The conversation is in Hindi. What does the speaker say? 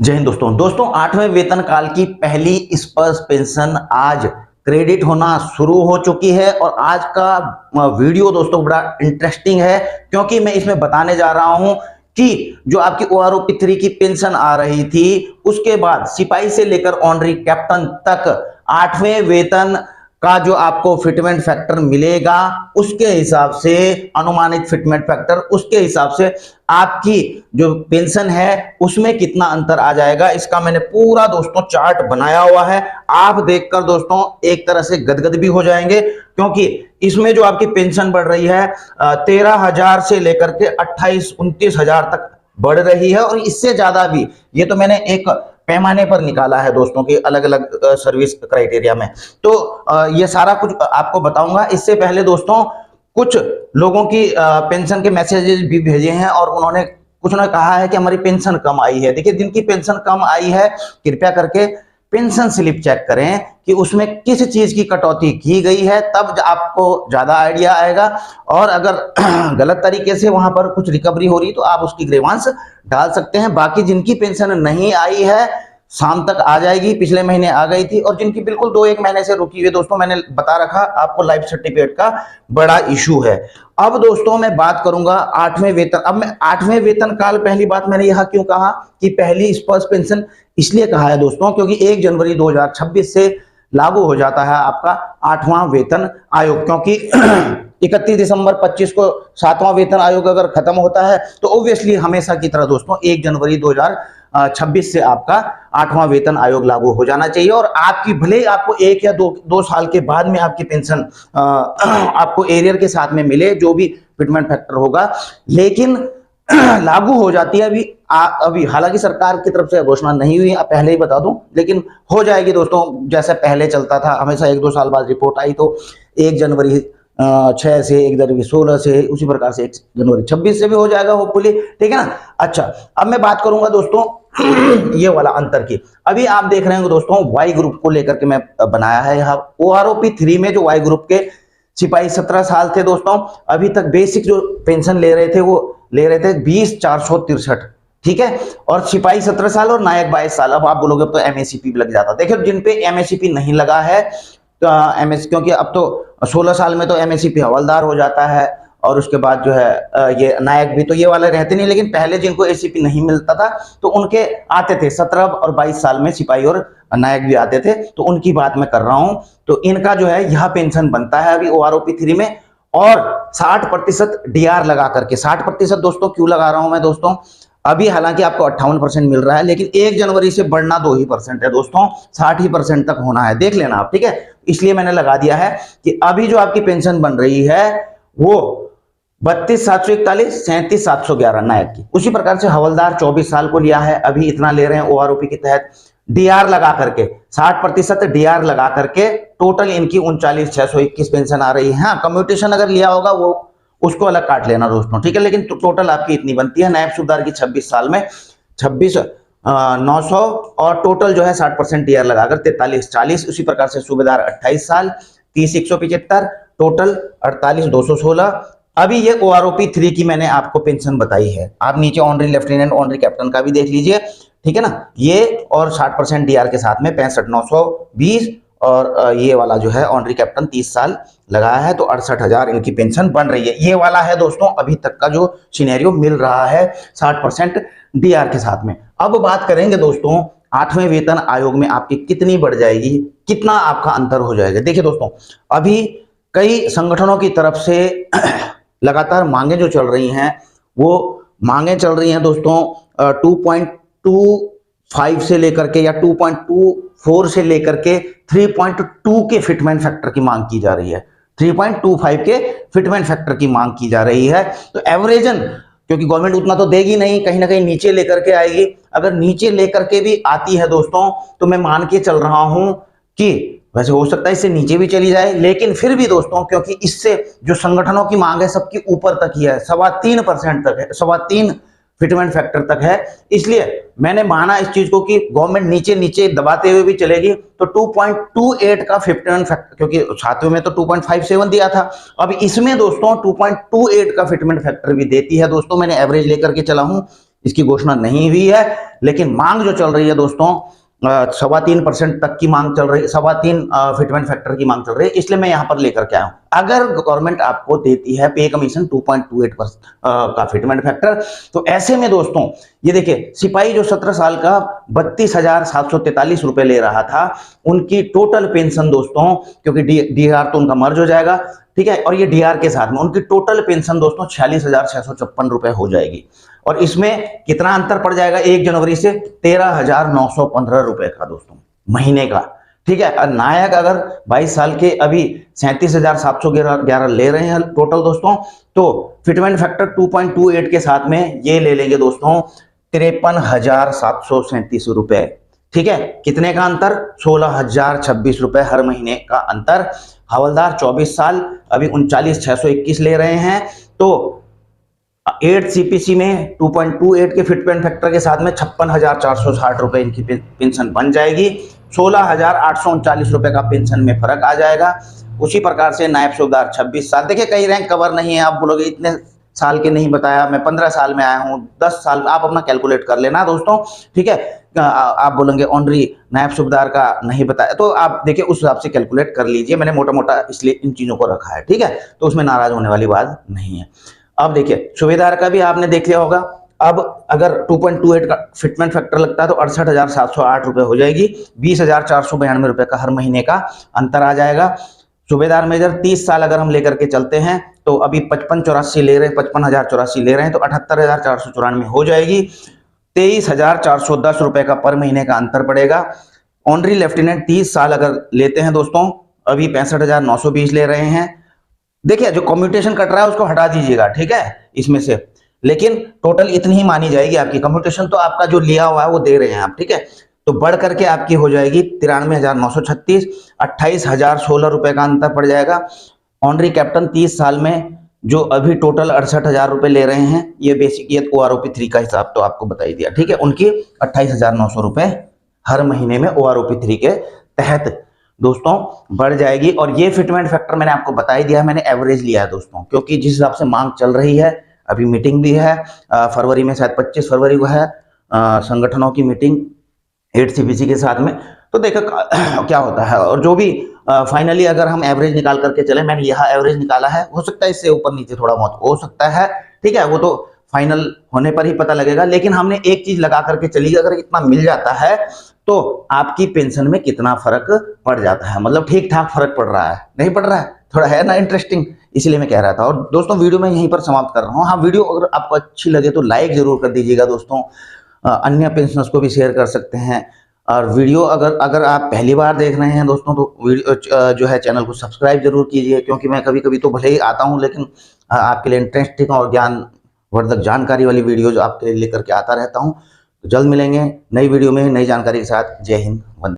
जय हिंद दोस्तों 8वें वेतन काल की पहली स्पर्श पेंशन आज क्रेडिट होना शुरू हो चुकी है। और आज का वीडियो दोस्तों बड़ा इंटरेस्टिंग है, क्योंकि मैं इसमें बताने जा रहा हूं कि जो आपकी OROP 3 की पेंशन आ रही थी, उसके बाद सिपाही से लेकर ऑनरी कैप्टन तक 8वें वेतन का जो आपको फिटमेंट फैक्टर मिलेगा, उसके हिसाब से अनुमानित फिटमेंट फैक्टर, उसके हिसाब से आपकी जो पेंशन है उसमें कितना अंतर आ जाएगा, इसका मैंने पूरा दोस्तों चार्ट बनाया हुआ है। आप देखकर दोस्तों एक तरह से गदगद भी हो जाएंगे, क्योंकि इसमें जो आपकी पेंशन बढ़ रही है 13,000 से लेकर के 28-29,000 तक बढ़ रही है, और इससे ज्यादा भी। ये तो मैंने एक पैमाने पर निकाला है दोस्तों की अलग अलग सर्विस क्राइटेरिया में। तो ये सारा कुछ आपको बताऊंगा। इससे पहले दोस्तों कुछ लोगों की पेंशन के मैसेजेस भी भेजे हैं, और उन्होंने कुछ ने कहा है कि हमारी पेंशन कम आई है। देखिए, जिनकी पेंशन कम आई है कृपया करके पेंशन स्लिप चेक करें कि उसमें किस चीज की कटौती की गई है, तब आपको ज्यादा आइडिया आएगा। और अगर गलत तरीके से वहां पर कुछ रिकवरी हो रही तो आप उसकी ग्रीवांस डाल सकते हैं। बाकी जिनकी पेंशन नहीं आई है शाम तक आ जाएगी, पिछले महीने आ गई थी, और जिनकी बिल्कुल 2-1 महीने से रुकी हुई दोस्तों, मैंने बता रखा आपको लाइफ सर्टिफिकेट का बड़ा इशू है। अब दोस्तों मैं बात करूंगा 8वें वेतन। अब मैं 8वें वेतन काल, पहली बात मैंने यह क्यों कहा कि पहली स्पर्श पेंशन, इसलिए कहा है दोस्तों क्योंकि 1 जनवरी 2026 से लागू हो जाता है आपका 8वां वेतन आयोग। क्योंकि 31 दिसंबर 25 को 7वां वेतन आयोग अगर खत्म होता है तो ऑब्वियसली हमेशा की तरह दोस्तों 1 जनवरी 2026 से आपका 8वां वेतन आयोग लागू हो जाना चाहिए। और आपकी भले ही आपको 1 या 2 साल के बाद में आपकी पेंशन आपको एरियर के साथ में मिले, जो भी फिटमेंट फैक्टर होगा, लेकिन लागू हो जाती है अभी हालांकि सरकार की तरफ से घोषणा नहीं हुई, पहले ही बता दूं, लेकिन हो जाएगी दोस्तों। जैसे पहले चलता था हमेशा 1-2 साल बाद रिपोर्ट आई, तो 1 जनवरी 6 से, 1 जनवरी 16 से, उसी प्रकार से 1 जनवरी 26 से भी हो जाएगा होपफुली, ठीक है ना। अच्छा, अब मैं बात करूंगा दोस्तों ये वाला अंतर की। अभी आप देख रहे हैं दोस्तों वाई ग्रुप को लेकर के मैं बनाया है यहाँ OROP 3 में। जो वाई ग्रुप के सिपाही 17 साल थे दोस्तों, अभी तक बेसिक जो पेंशन ले रहे थे वो ले रहे थे 20,463, ठीक है। और सिपाही 17 साल और नायक 22 साल। अब आप बोलोगे तो MACP लग जाता। देखिए, जिन पे MACP नहीं लगा है तो क्योंकि अब तो 16 साल में तो MACP हवलदार हो जाता है, और उसके बाद जो है ये नायक भी, तो ये वाले रहते नहीं। लेकिन पहले जिनको ACP नहीं मिलता था तो उनके आते थे 17 और 22 साल में सिपाही और नायक भी आते थे, तो उनकी बात मैं कर रहा हूं। तो इनका जो है यह पेंशन बनता है अभी OROP 3 में, और 60% DR लगा करके। 60% दोस्तों क्यों लगा रहा हूं मैं दोस्तों, अभी हालांकि आपको 58% मिल रहा है, लेकिन 1 जनवरी से बढ़ना 2% है दोस्तों, 60% तक होना है, देख लेना आप, ठीक है। इसलिए मैंने लगा दिया है कि अभी जो आपकी पेंशन बन रही है वो 32,741, 37,711 नायक की। उसी प्रकार से हवलदार 24 साल को लिया है, अभी इतना ले रहे हैं OROP के तहत। DR लगा करके 60% DR लगा करके टोटल इनकी 39,621 पेंशन आ रही है। हाँ, कम्यूटेशन अगर लिया होगा वो उसको अलग काट लेना दोस्तों, ठीक है। लेकिन टोटल आपकी इतनी बनती है। नायब सूबेदार की 26 साल में 26,900, और टोटल जो है 60% DR लगाकर 43,40। उसी प्रकार से सूबेदार 28 साल 30,175, टोटल 48,216। अभी ये OROP 3 की मैंने आपको पेंशन बताई है। आप नीचे ऑनरी लेफ्टिनेंट, ऑनरी कैप्टन का भी देख लीजिए, ठीक है ना। ये और 60% DR के साथ में 65,920, और ये वाला जो है ऑनरी कैप्टन 30 साल लगाया है, तो 68,000 इनकी पेंशन बन रही है। ये वाला है दोस्तों अभी तक का जो सिनेरियो मिल रहा है 60% DR के साथ में। अब बात करेंगे दोस्तों 8वें वेतन आयोग में आपकी कितनी बढ़ जाएगी, कितना आपका अंतर हो जाएगा। देखिए दोस्तों, अभी कई संगठनों की तरफ से लगातार मांगे जो चल रही हैं, वो मांगे चल रही हैं दोस्तों 2.25 से लेकर के, या 2.24 से लेकर के 3.2 के फिटमेंट फैक्टर की मांग की जा रही है। 3.25 के फिटमेंट फैक्टर की मांग की जा रही है। तो एवरेजन, क्योंकि गवर्नमेंट उतना तो देगी नहीं, कहीं ना कहीं नीचे लेकर के आएगी। अगर नीचे लेकर के भी आती है दोस्तों, तो मैं मान के चल रहा हूं कि वैसे हो सकता है इससे नीचे भी चली जाए, लेकिन फिर भी दोस्तों, क्योंकि इससे जो संगठनों की मांग है सबकी ऊपर तक ही है, 3.25% तक है, 3.25 फिटमेंट फैक्टर तक है। इसलिए मैंने माना इस चीज को कि गवर्नमेंट नीचे नीचे दबाते हुए भी चलेगी, तो 2.28 का फिटमेंट फैक्टर, क्योंकि 7वें में तो 2.57 दिया था, अब इसमें दोस्तों 2.28 का फिटमेंट फैक्टर भी देती है दोस्तों। मैंने एवरेज लेकर के चला हूं, इसकी घोषणा नहीं हुई है, लेकिन मांग जो चल रही है दोस्तों 3.25% तक की मांग चल रही है, 3.25 फिटमेंट फैक्टर की मांग चल रही है, इसलिए मैं यहां पर लेकर के आया हूं। अगर गवर्नमेंट आपको देती है पे कमीशन 2.28% का फिटमेंट फैक्टर, तो ऐसे में दोस्तों ये देखिए, सिपाही जो 17 साल का 32,743 रुपए ले रहा था, उनकी टोटल पेंशन दोस्तों, क्योंकि डीआर तो उनका मर्ज हो जाएगा, ठीक है, और ये डीआर के साथ में उनकी टोटल पेंशन दोस्तों 46,656 रुपए हो जाएगी। और इसमें कितना अंतर पड़ जाएगा 1 जनवरी से? 13,915 रुपए का दोस्तों, महीने का, ठीक है। और नायक अगर 22 साल के अभी 37,711 ले रहे हैं टोटल दोस्तों, तो फिटमेंट फैक्टर 2.28 के साथ में ये ले लेंगे दोस्तों 53,737 रुपए, ठीक है। कितने का अंतर? 16,026 रुपए हर महीने का अंतर। हवलदार 24 साल अभी 39,621 ले रहे हैं, तो 8 सीपीसी में 2.28 के फिटमेंट फैक्टर के साथ में 56,460 रुपए इनकी पेंशन बन जाएगी। 16,839 रुपए का पेंशन में फर्क आ जाएगा। उसी प्रकार से नायब सूबेदार 26 साल, देखिए कई रैंक कवर नहीं है, आप बोलोगे इतने साल के नहीं बताया, मैं 15 साल में आया हूं, 10 साल, आप अपना कैलकुलेट कर लेना दोस्तों, ठीक है। आप बोलेंगे ऑनरी नायब सूबेदार का नहीं बताया, तो आप देखिए उस हिसाब से कैलकुलेट कर लीजिए, मैंने मोटा मोटा इसलिए इन चीजों को रखा है, ठीक है, तो उसमें नाराज होने वाली बात नहीं है। अब देखिए सूबेदार का भी आपने देख लिया होगा। अब अगर 2.28 का फिटमेंट फैक्टर लगता है तो 68,708 रुपए हो जाएगी, 20,492 रुपए का हर महीने का अंतर आ जाएगा। सूबेदार मेजर 30 साल अगर हम लेकर के चलते हैं तो अभी 55,84 ले रहे हैं, 55,084 ले रहे हैं, तो 78,494 हो जाएगी। 23,410 रुपए का पर महीने का अंतर पड़ेगा। ऑनरी लेफ्टिनेंट 30 साल अगर लेते हैं दोस्तों, अभी 65,920 ले रहे हैं। देखिए जो कम्यूटेशन कट रहा है उसको हटा दीजिएगा, ठीक है, इसमें से, लेकिन टोटल इतनी ही मानी जाएगी आपकी। कम्यूटेशन तो आपका जो लिया हुआ है वो दे रहे हैं आप, ठीक है, तो बढ़ करके आपकी हो जाएगी 93,936, 28,016 रुपए का अंतर पड़ जाएगा। ऑनरी कैप्टन 30 साल में जो अभी टोटल 68,000 रुपए ले रहे हैं, ये बेसिक ये OROP 3 का हिसाब तो आपको बता ही दिया, ठीक है, उनकी 28,900 रुपए हर महीने में OROP 3 के तहत दोस्तों बढ़ जाएगी। और ये फिटमेंट फैक्टर मैंने आपको बता ही दिया है, मैंने एवरेज लिया है दोस्तों, क्योंकि जिस हिसाब से मांग चल रही है, अभी मीटिंग भी है फरवरी में, शायद 25 फरवरी को है संगठनों की मीटिंग 8 सीपीसी के साथ में, तो देखो क्या होता है। और जो भी फाइनली अगर हम एवरेज निकाल करके चले, मैंने यहाँ एवरेज निकाला है, हो सकता है इससे ऊपर नीचे थोड़ा बहुत हो सकता है, ठीक है, वो तो फाइनल होने पर ही पता लगेगा। लेकिन हमने एक चीज लगा करके चली, अगर इतना मिल जाता है तो आपकी पेंशन में कितना फर्क पड़ जाता है, मतलब ठीक ठाक फर्क पड़ रहा है, नहीं पड़ रहा है, थोड़ा है ना इंटरेस्टिंग, इसलिए मैं कह रहा था। और दोस्तों वीडियो मैं यहीं पर समाप्त कर रहा हूँ। हाँ, वीडियो अगर आपको अच्छी लगे तो लाइक जरूर कर दीजिएगा दोस्तों, अन्य पेंशनर्स को भी शेयर कर सकते हैं। और वीडियो अगर आप पहली बार देख रहे हैं दोस्तों, तो वीडियो जो है चैनल को सब्सक्राइब जरूर कीजिए, क्योंकि मैं कभी कभी तो भले ही आता हूँ, लेकिन आपके लिए इंटरेस्टिंग और ज्ञानवर्धक जानकारी वाली वीडियो जो आपके लिए लेकर के आता रहता हूँ। तो जल्द मिलेंगे नई वीडियो में नई जानकारी के साथ। जय हिंद, वंदे।